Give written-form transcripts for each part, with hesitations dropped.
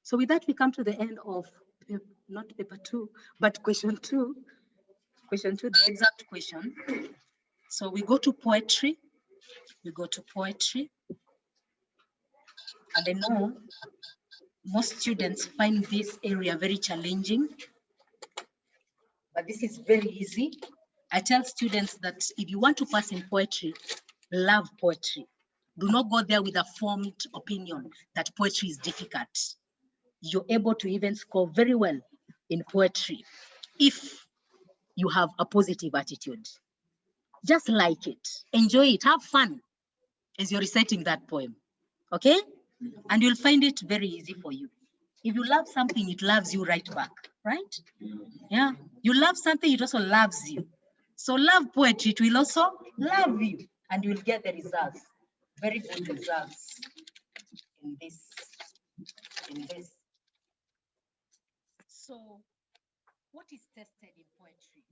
So with that, we come to the end of not paper 2, but question 2. Question 2, the exact question. So we go to poetry. We go to poetry. And I know most students find this area very challenging, but this is very easy. I tell students that if you want to pass in poetry, love poetry. Do not go there with a formed opinion that poetry is difficult. You're able to even score very well in poetry if you have a positive attitude. Just like it, enjoy it, have fun as you're reciting that poem, okay? And you'll find it very easy for you. If you love something, it loves you right back, right? Yeah, you love something, it also loves you. So love poetry, it will also love you, and you'll get the results, very good results in this. So what is tested in poetry?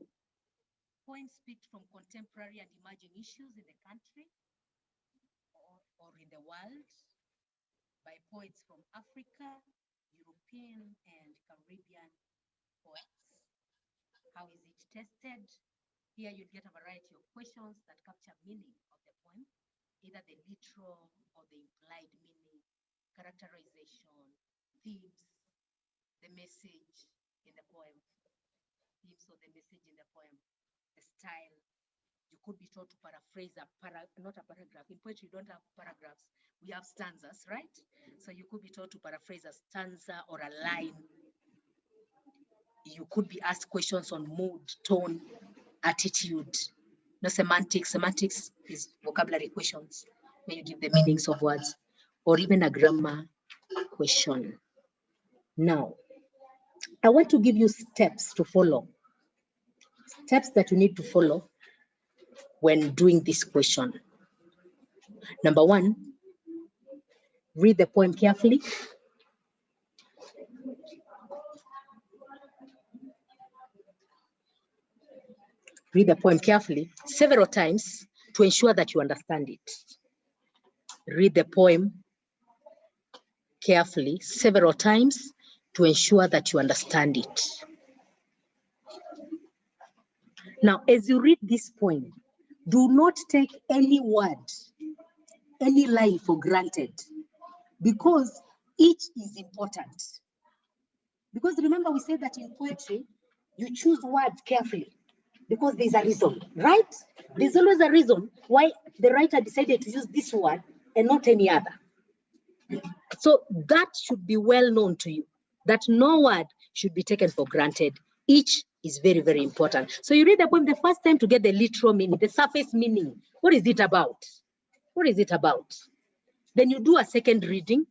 Poems speak from contemporary and emerging issues in the country or in the world by poets from Africa, European, and Caribbean poets. How is it tested? Here you get a variety of questions that capture meaning of the poem, either the literal or the implied meaning, characterization, themes, the message in the poem, themes or the message in the poem, the style. You could be taught to paraphrase not a paragraph. In poetry, you don't have paragraphs. We have stanzas, right? So you could be taught to paraphrase a stanza or a line. You could be asked questions on mood, tone, attitude, no semantics. Semantics is vocabulary questions where you give the meanings of words, or even a grammar question. Now, I want to give you steps to follow. Steps that you need to follow when doing this question. Number 1, read the poem carefully. Read the poem carefully several times to ensure that you understand it. Read the poem carefully several times to ensure that you understand it. Now, as you read this poem, do not take any word, any line for granted, because each is important. Because remember, we said that in poetry, you choose words carefully because there's a reason, right? There's always a reason why the writer decided to use this word and not any other. So that should be well known to you, that no word should be taken for granted. Each is very, very important. So you read the poem the first time to get the literal meaning, the surface meaning. What is it about? What is it about? Then you do a second reading.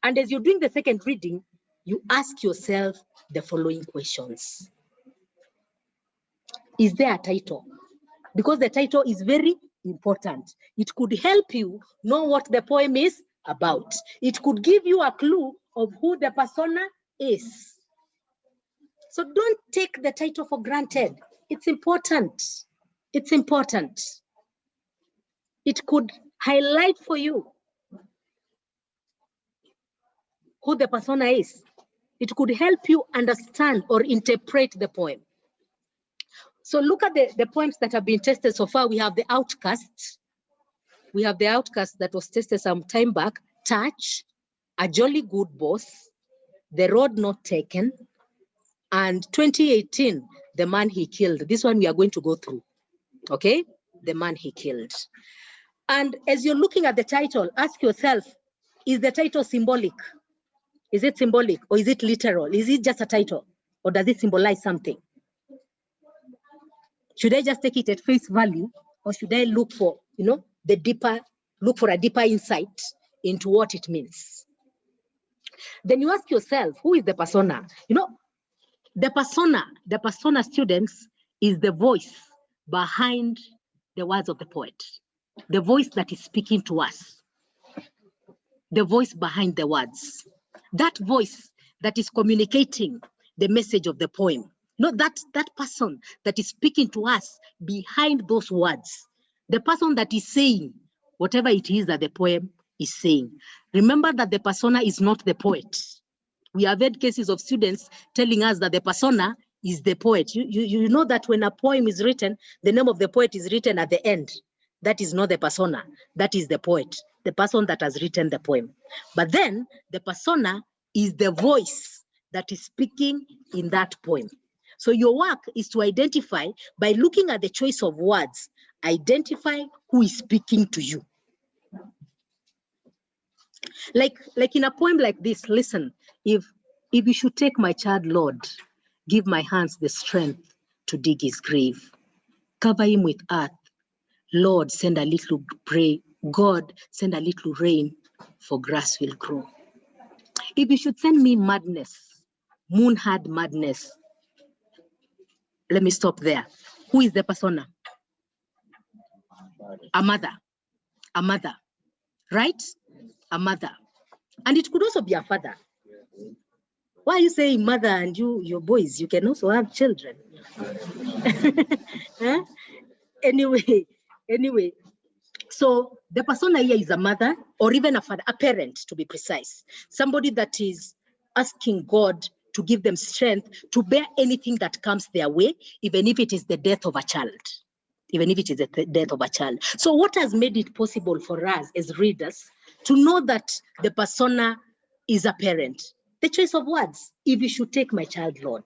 And as you're doing the second reading, you ask yourself the following questions. Is there a title? Because the title is very important. It could help you know what the poem is about. It could give you a clue of who the persona is. So don't take the title for granted. It's important. It's important. It could highlight for you who the persona is. It could help you understand or interpret the poem. So look at the poems that have been tested so far. We have The Outcast. We have The Outcast that was tested some time back. Touch, A Jolly Good Boss, The Road Not Taken, and 2018, The Man He Killed. This one we are going to go through, okay? The Man He Killed. And as you're looking at the title, ask yourself, is the title symbolic? Is it symbolic or is it literal? Is it just a title or does it symbolize something? Should I just take it at face value or should I look for, look for a deeper insight into what it means? Then you ask yourself, who is the persona? The persona students is the voice behind the words of the poet, the voice that is speaking to us, the voice behind the words, that voice that is communicating the message of the poem. That person that is speaking to us behind those words, the person that is saying whatever it is that the poem is saying. Remember that the persona is not the poet. We have had cases of students telling us that the persona is the poet. You know that when a poem is written, the name of the poet is written at the end. That is not the persona, that is the poet, the person that has written the poem. But then the persona is the voice that is speaking in that poem. So your work is to identify, by looking at the choice of words, identify who is speaking to you. Like in a poem like this, listen, if you should take my child, Lord, give my hands the strength to dig his grave. Cover him with earth. Lord, send a little pray. God, send a little rain, for grass will grow. If you should send me madness, moon-hard madness, let me stop there. Who is the persona? A mother. A mother, right? A mother. And it could also be a father. Why are you saying mother and your boys? You can also have children. Huh? Anyway, so the persona here is a mother or even a father, a parent to be precise. Somebody that is asking God to give them strength to bear anything that comes their way, even if it is the death of a child. Even if it is the death of a child. So what has made it possible for us as readers to know that the persona is a parent? The choice of words. If you should take my child, Lord.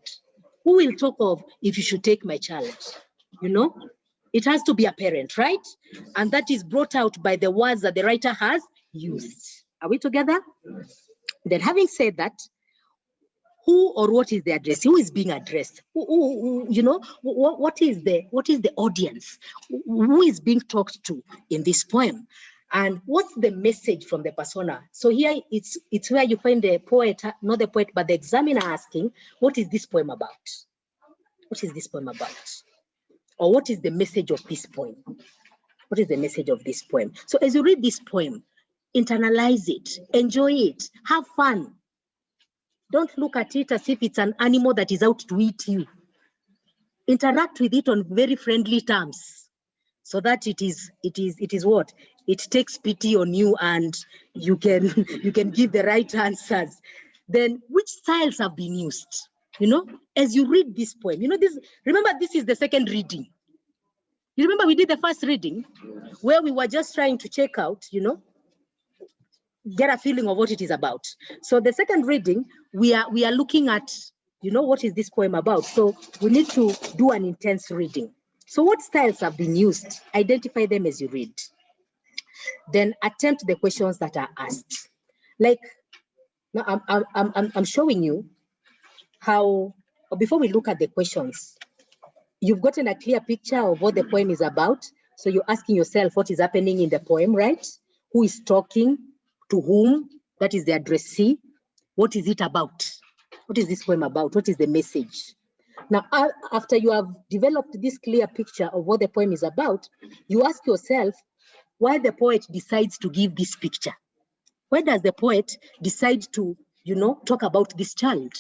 Who will talk of if you should take my child? You know, it has to be a parent, right? And that is brought out by the words that the writer has used. Are we together? Then having said that, who or what is the address? Who is being addressed? You know, what is the audience? Who is being talked to in this poem? And what's the message from the persona? So here it's where you find the poet, not the poet, but the examiner asking, what is this poem about? What is this poem about? Or what is the message of this poem? What is the message of this poem? So as you read this poem, internalize it, enjoy it, have fun. Don't look at it as if it's an animal that is out to eat you. Interact with it on very friendly terms, so that it is what? It takes pity on you and you can give the right answers. Then which styles have been used? You know, as you read this poem, you know, remember this is the second reading. You remember we did the first reading where we were just trying to check out, you know, get a feeling of what it is about. So the second reading, we are looking at, you know, what is this poem about? So we need to do an intense reading. So what styles have been used? Identify them as you read. Then attempt the questions that are asked. Like, now I'm showing you how, or before we look at the questions, you've gotten a clear picture of what the poem is about. So you're asking yourself what is happening in the poem, right? Who is talking, to whom, that is the addressee. What is it about? What is this poem about? What is the message? Now, after you have developed this clear picture of what the poem is about, you ask yourself why the poet decides to give this picture. Why does the poet decide to, you know, talk about this child?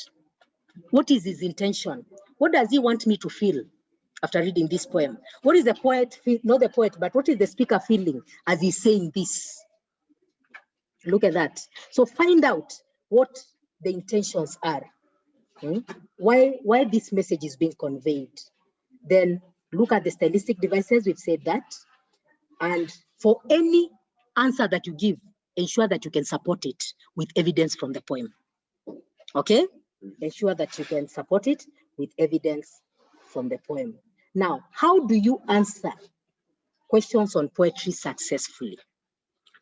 What is his intention? What does he want me to feel after reading this poem? What is the poet, not the poet, but what is the speaker feeling as he's saying this? Look at that. So find out what the intentions are. Why this message is being conveyed. Then look at the stylistic devices, we've said that. And for any answer that you give, ensure that you can support it with evidence from the poem. Okay? Ensure that you can support it with evidence from the poem. Now, how do you answer questions on poetry successfully?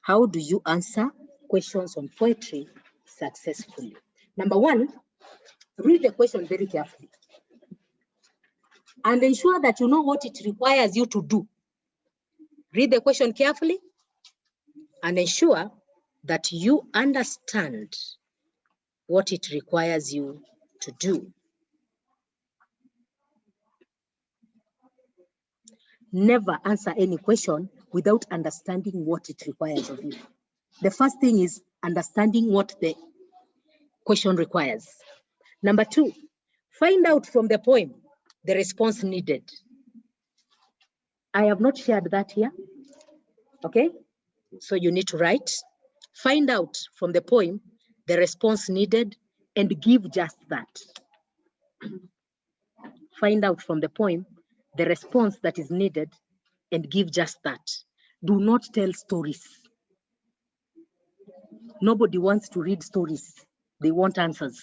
How do you answer questions on poetry successfully? Number one, read the question very carefully and ensure that you know what it requires you to do. Read the question carefully and ensure that you understand what it requires you to do. Never answer any question without understanding what it requires of you. The first thing is understanding what the question requires. Number two, find out from the poem the response needed. I have not shared that here, okay? So you need to write, find out from the poem the response needed, and give just that. Find out from the poem the response that is needed and give just that. Do not tell stories. Nobody wants to read stories. They want answers.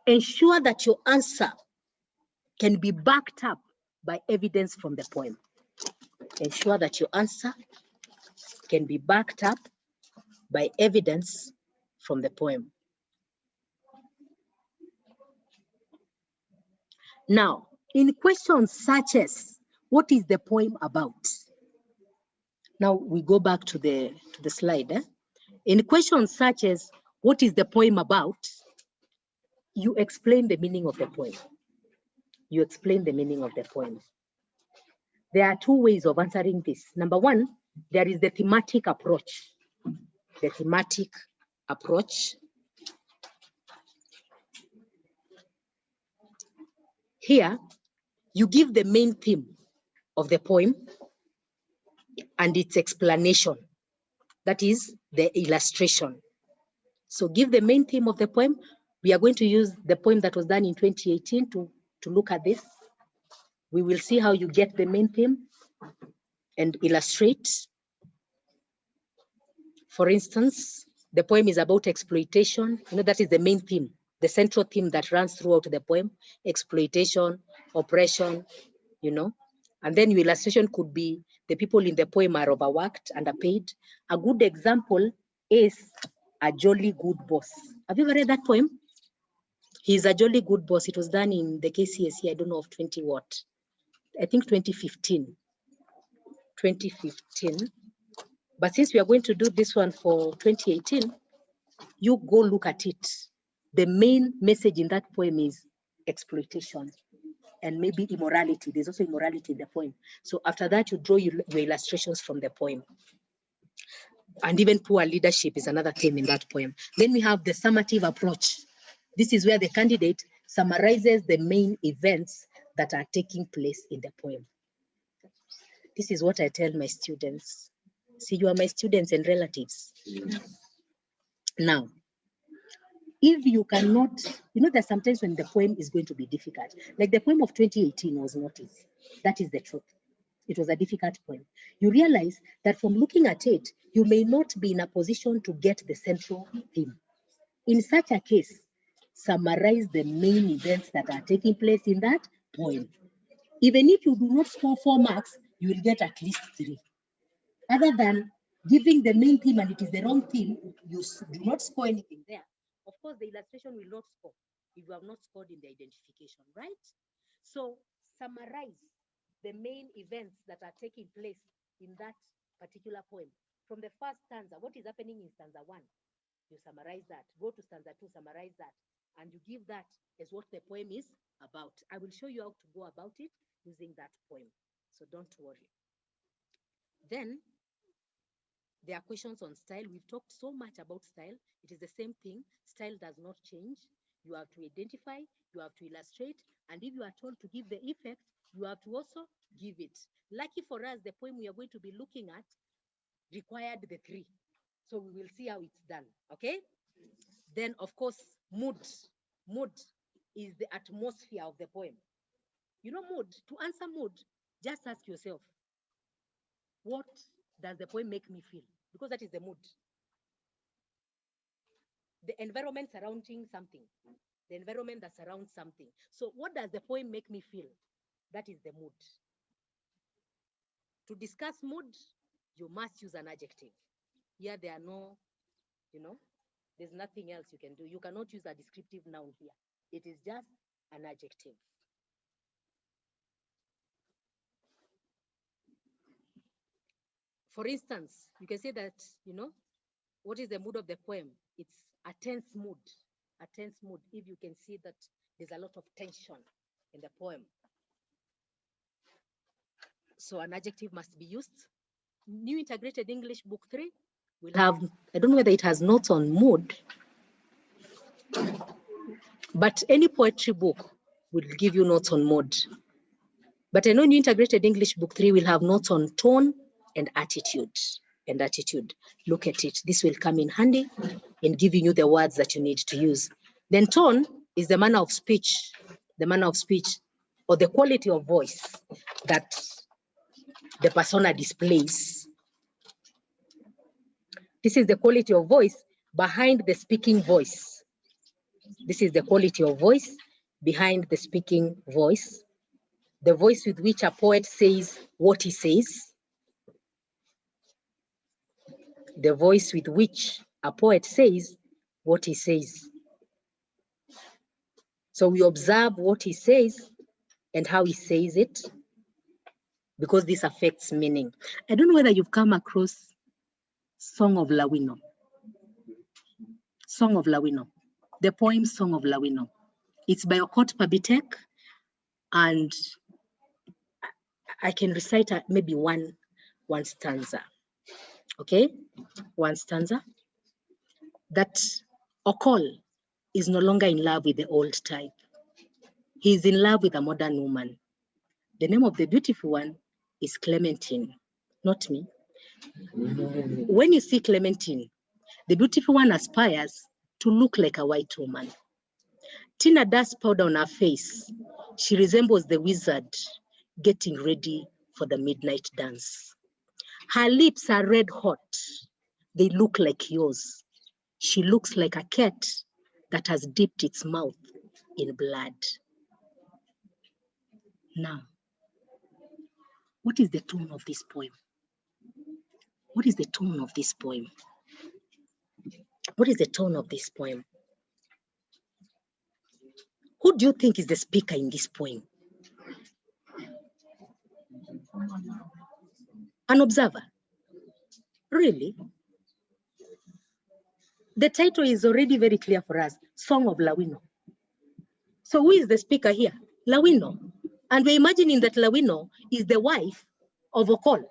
Ensure that your answer can be backed up by evidence from the poem. Ensure that your answer can be backed up by evidence from the poem. Now, in questions such as, what is the poem about? Now we go back to the slide. In questions such as, what is the poem about? You explain the meaning of the poem. You explain the meaning of the poem. There are two ways of answering this. Number one, there is the thematic approach. The thematic approach. Here, you give the main theme of the poem and its explanation. That is the illustration. So give the main theme of the poem. We are going to use the poem that was done in 2018 to look at this. We will see how you get the main theme and illustrate. For instance, the poem is about exploitation. You know, that is the main theme, the central theme that runs throughout the poem: exploitation, oppression, you know. And then your illustration could be the people in the poem are overworked, underpaid. A good example is A Jolly Good Boss. Have you ever read that poem? He's a jolly good boss. It was done in the K.C.S.E, I don't know of 20 what. I think 2015. 2015. But since we are going to do this one for 2018, you go look at it. The main message in that poem is exploitation and maybe immorality. There's also immorality in the poem. So after that, you draw your illustrations from the poem. And even poor leadership is another theme in that poem. Then we have the summative approach. This is where the candidate summarizes the main events that are taking place in the poem. This is what I tell my students. See, you are my students and relatives. Now, if you cannot, you know, there's sometimes when the poem is going to be difficult. Like the poem of 2018 was not easy. That is the truth. It was a difficult poem. You realize that from looking at it, you may not be in a position to get the central theme. In such a case, summarize the main events that are taking place in that poem. Even if you do not score 4 marks, you will get at least 3. Other than giving the main theme and it is the wrong theme, you do not score anything there. Of course, the illustration will not score if you have not scored in the identification, right? So summarize the main events that are taking place in that particular poem. From the first stanza, what is happening in stanza 1? You summarize that. Go to stanza 2, summarize that. And you give that as what the poem is about. I will show you how to go about it using that poem. So don't worry. Then there are questions on style. We've talked so much about style. It is the same thing. Style does not change. You have to identify, you have to illustrate, and if you are told to give the effect, you have to also give it. Lucky for us, the poem we are going to be looking at required the 3. So we will see how it's done, okay? Then, of course, mood. Mood is the atmosphere of the poem. You know, mood. To answer mood, just ask yourself, what does the poem make me feel? Because that is the mood. The environment surrounding something. The environment that surrounds something. So what does the poem make me feel? That is the mood. To discuss mood, you must use an adjective. Here there are no, you know, there's nothing else you can do. You cannot use a descriptive noun here. It is just an adjective. For instance, you can say that, you know, what is the mood of the poem? It's a tense mood. A tense mood, if you can see that there's a lot of tension in the poem. So an adjective must be used. New Integrated English Book 3 will have, I don't know whether it has notes on mood, but any poetry book will give you notes on mood. But I know New Integrated English Book 3 will have notes on tone and attitude. and attitude. Look at it. This will come in handy in giving you the words that you need to use. Then tone is the manner of speech, or the quality of voice that the persona displays. This is the quality of voice behind the speaking voice. This is the quality of voice behind the speaking voice. The voice with which a poet says what he says. The voice with which a poet says what he says. So we observe what he says and how he says it, because this affects meaning. I don't know whether you've come across Song of Lawino. Song of Lawino. The poem Song of Lawino. It's by Okot Pabitek, and I can recite maybe one stanza. Okay, one stanza. That Okol is no longer in love with the old type. He is in love with a modern woman. The name of the beautiful one is Clementine, not me. When you see Clementine, the beautiful one aspires to look like a white woman. Tina does powder on her face. She resembles the wizard getting ready for the midnight dance. Her lips are red hot. They look like yours. She looks like a cat that has dipped its mouth in blood. Now, what is the tone of this poem? What is the tone of this poem? What is the tone of this poem? Who do you think is the speaker in this poem? An observer. Really? The title is already very clear for us, Song of Lawino. So who is the speaker here? Lawino. And we're imagining that Lawino is the wife of Okol,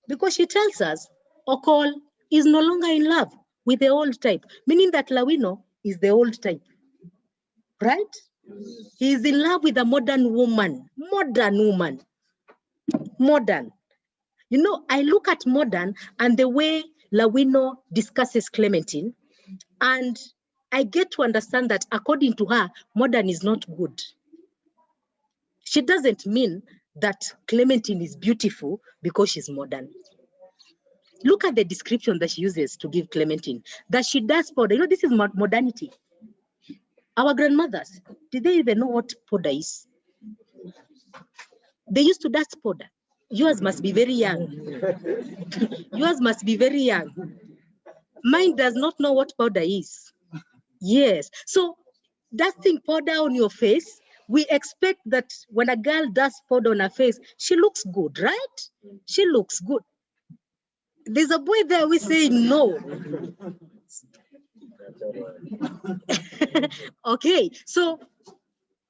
because she tells us Okol is no longer in love with the old type, meaning that Lawino is the old type, right? He is in love with a modern woman, modern. You know, I look at modern and the way Lawino discusses Clementine, and I get to understand that according to her, modern is not good. She doesn't mean that Clementine is beautiful because she's modern. Look at the description that she uses to give Clementine, that she does powder. You know, this is modernity. Our grandmothers, did they even know what powder is? They used to dust powder. Yours must be very young. Yours must be very young. Mine does not know what powder is. Yes. So dusting powder on your face, we expect that when a girl does powder on her face, she looks good, right? She looks good. There's a boy there who is saying no. Okay, so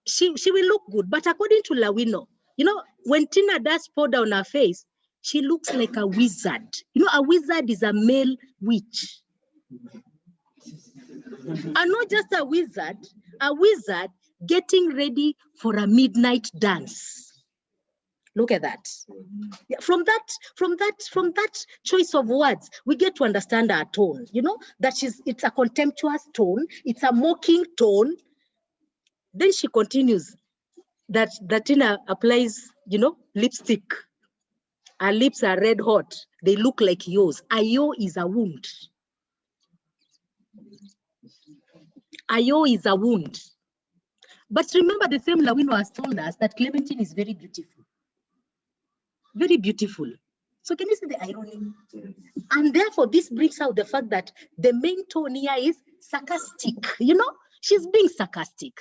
she will look good. But according to Lawino, you know, when Tina does powder on her face, she looks like a wizard. You know, a wizard is a male witch. And not just a wizard getting ready for a midnight dance. Look at that. Yeah, from that choice of words, we get to understand our tone. You know, it's a contemptuous tone, it's a mocking tone. Then she continues that Tina applies, you know, lipstick. Her lips are red hot. They look like yours. Ayo is a wound. Ayo is a wound. But remember, the same Lawino has told us that Clementine is very beautiful. Very beautiful. So can you see the irony? And therefore, this brings out the fact that the main tone here is sarcastic. You know, she's being sarcastic.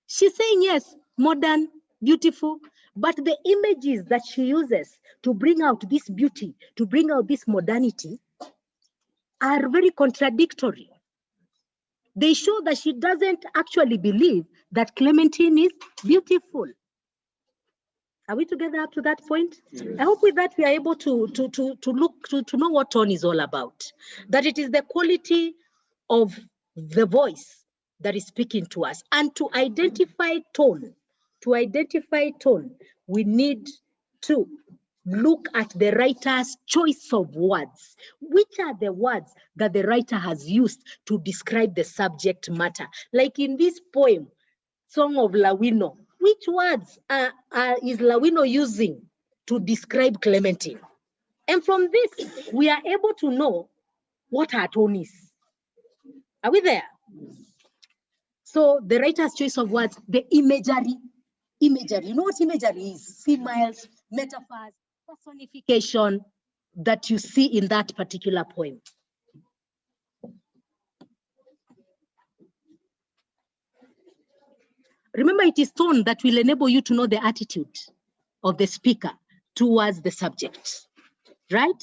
She's saying, yes, modern, beautiful, but the images that she uses to bring out this beauty, to bring out this modernity, are very contradictory. They show that she doesn't actually believe that Clementine is beautiful. Are we together up to that point? Yes. I hope with that we are able to know what tone is all about. That it is the quality of the voice that is speaking to us. And to identify tone, we need to look at the writer's choice of words. Which are the words that the writer has used to describe the subject matter? Like in this poem, Song of Lawino, which words is Lawino using to describe Clementine? And from this, we are able to know what her tone is. Are we there? So the writer's choice of words, the imagery. You know what imagery is? Similes, metaphors, personification that you see in that particular poem. Remember, it is tone that will enable you to know the attitude of the speaker towards the subject, right?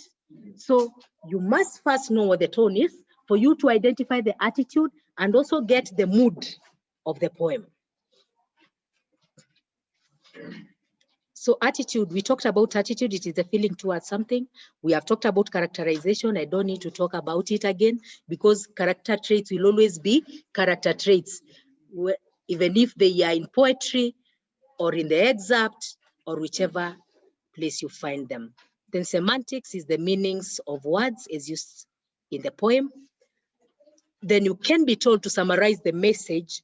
So you must first know what the tone is for you to identify the attitude and also get the mood of the poem. So attitude, we talked about attitude. It is a feeling towards something. We have talked about characterization. I don't need to talk about it again because character traits will always be character traits, even if they are in poetry or in the excerpt or whichever place you find them. Then semantics is the meanings of words as used in the poem. Then you can be told to summarize the message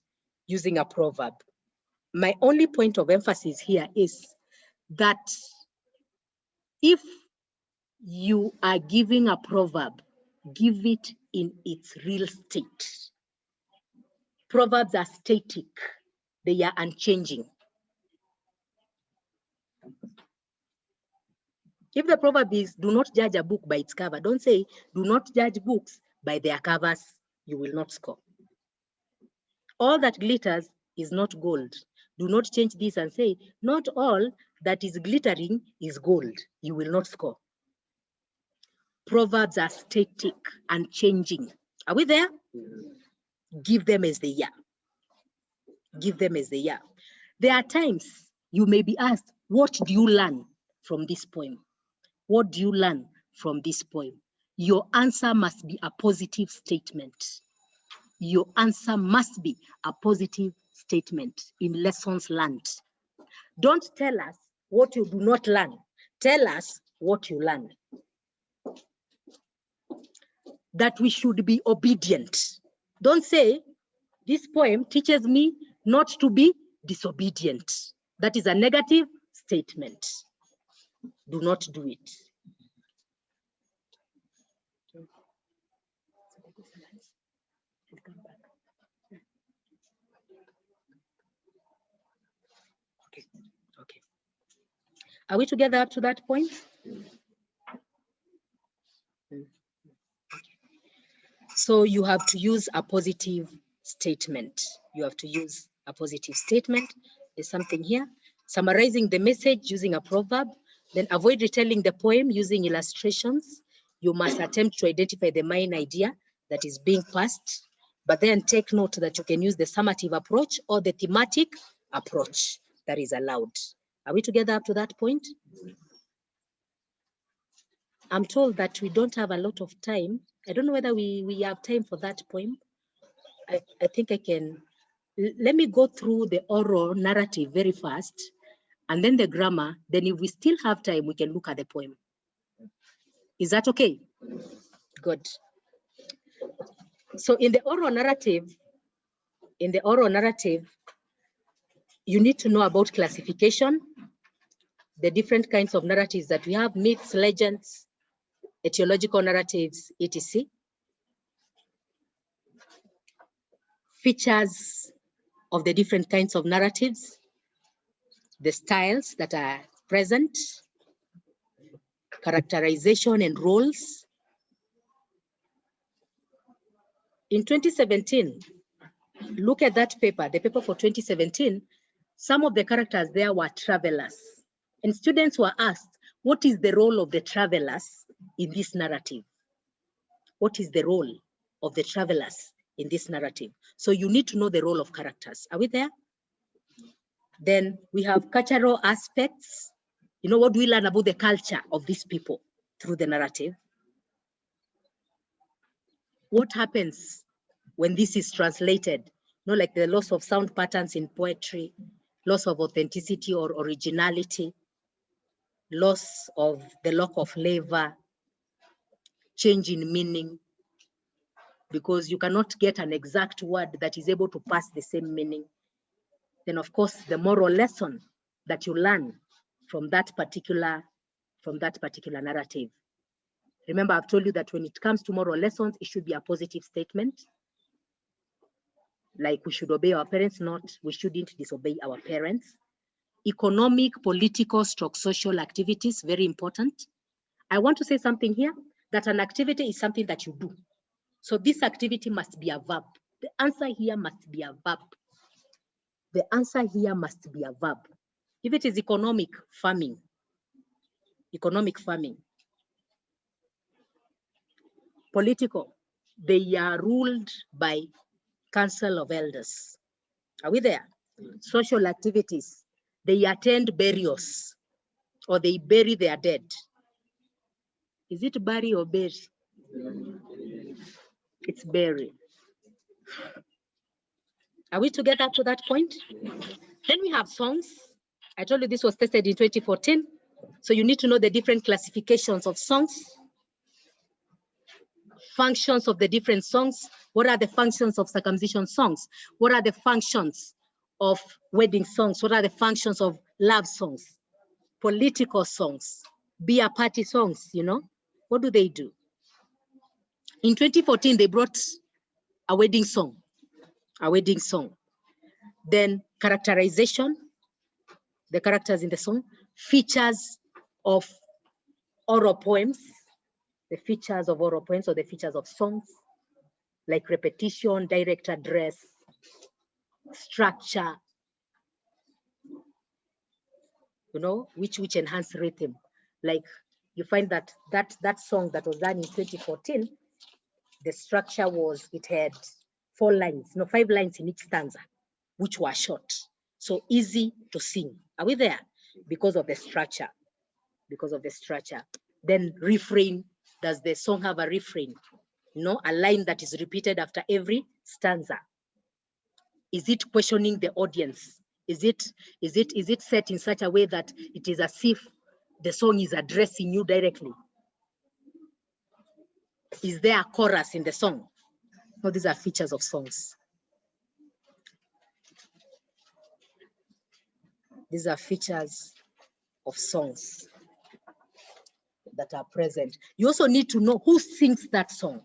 using a proverb. My only point of emphasis here is that if you are giving a proverb, give it in its real state. Proverbs are static. They are unchanging. If the proverb is, do not judge a book by its cover, don't say, do not judge books by their covers, you will not score. All that glitters is not gold. Do not change this and say, not all that is glittering is gold. You will not score. Proverbs are static and changing. Are we there? Give them as they are. Give them as they are. There are times you may be asked, what do you learn from this poem? What do you learn from this poem? Your answer must be a positive statement. Your answer must be a positive statement in lessons learned. Don't tell us what you do not learn. Tell us what you learn. That we should be obedient. Don't say, this poem teaches me not to be disobedient. That is a negative statement. Do not do it. Okay. Are we together up to that point? So you have to use a positive statement. You have to use a positive statement. There's something here. Summarizing the message using a proverb. Then avoid retelling the poem using illustrations. You must attempt to identify the main idea that is being passed, but then take note that you can use the summative approach or the thematic approach that is allowed. Are we together up to that point? I'm told that we don't have a lot of time. I don't know whether we have time for that poem. I think I can. Let me go through the oral narrative very fast and then the grammar. Then if we still have time, we can look at the poem. Is that okay? Good. So in the oral narrative, you need to know about classification, the different kinds of narratives that we have, myths, legends, etiological narratives, etc. Features of the different kinds of narratives, the styles that are present, characterization and roles. In 2017, look at that paper, the paper for 2017, some of the characters there were travelers. And students were asked, what is the role of the travelers in this narrative? What is the role of the travelers in this narrative? So you need to know the role of characters. Are we there? Then we have cultural aspects. You know, what do we learn about the culture of these people through the narrative? What happens when this is translated? You know, like the loss of sound patterns in poetry, loss of authenticity or originality. loss of the lock of labor, change in meaning, because you cannot get an exact word that is able to pass the same meaning. Then of course, the moral lesson that you learn from that particular narrative. Remember, I've told you that when it comes to moral lessons, it should be a positive statement. Like we should obey our parents, not we shouldn't disobey our parents. Economic, political, social activities, very important. I want to say something here, that an activity is something that you do. So this activity must be a verb. The answer here must be a verb. The answer here must be a verb. If it is economic farming, political, they are ruled by council of elders. Are we there? Social activities, they attend burials or they bury their dead. Is it bury or bury? It's bury. Are we together up to that point? Then we have songs. I told you this was tested in 2014. So you need to know the different classifications of songs, functions of the different songs. What are the functions of circumcision songs? What are the functions of wedding songs? What are the functions of love songs? Political songs, beer party songs, you know? What do they do? In 2014, they brought a wedding song. Then characterization, the characters in the song, features of oral poems, the features of oral poems or the features of songs, like repetition, direct address, structure, you know, which enhance rhythm. Like you find that song that was done in 2014, the structure was, it had 4 lines, no, 5 lines in each stanza, which were short. So easy to sing. Are we there? Because of the structure. Then refrain. Does the song have a refrain? No, a line that is repeated after every stanza. Is it questioning the audience? Is it set in such a way that it is as if the song is addressing you directly? Is there a chorus in the song? No, these are features of songs. These are features of songs that are present. You also need to know who sings that song.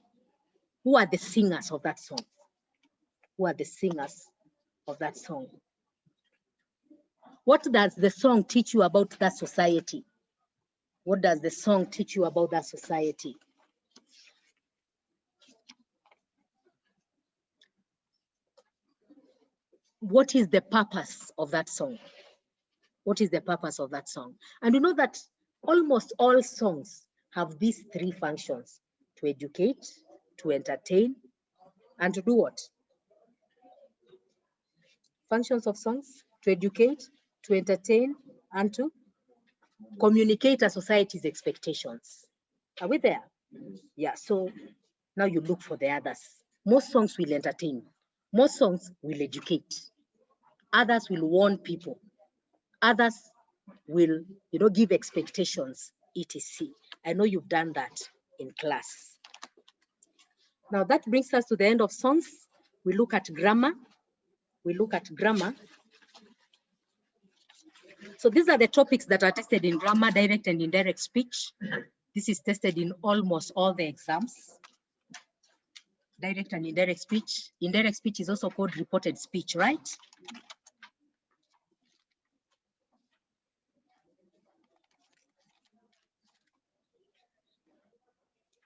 Who are the singers of that song? What does the song teach you about that society? What does the song teach you about that society? What is the purpose of that song? And you know that almost all songs have these 3 functions: to educate, to entertain, and to do what? Functions of songs: to educate, to entertain, and to communicate a society's expectations. Are we there? Yeah, so now you look for the others. Most songs will entertain. Most songs will educate. Others will warn people. Others will, you know, give expectations, etc. I know you've done that in class. Now that brings us to the end of songs. We look at grammar. So these are the topics that are tested in grammar: direct and indirect speech. This is tested in almost all the exams. Direct and indirect speech. Indirect speech is also called reported speech, right?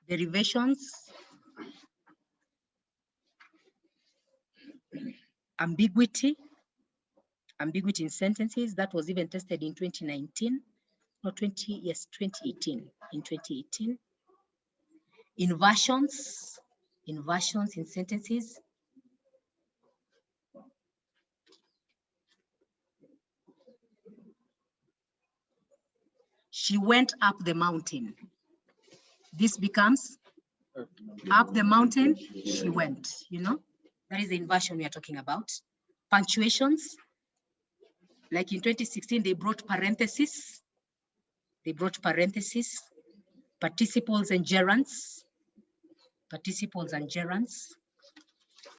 Derivations, ambiguity in sentences. That was even tested in 2019. No, 2018. In 2018. Inversions in sentences. She went up the mountain. This becomes up the mountain she went, you know? That is the inversion we are talking about. Punctuations, like in 2016, they brought parentheses. They brought parentheses, participles and gerunds, participles and gerunds.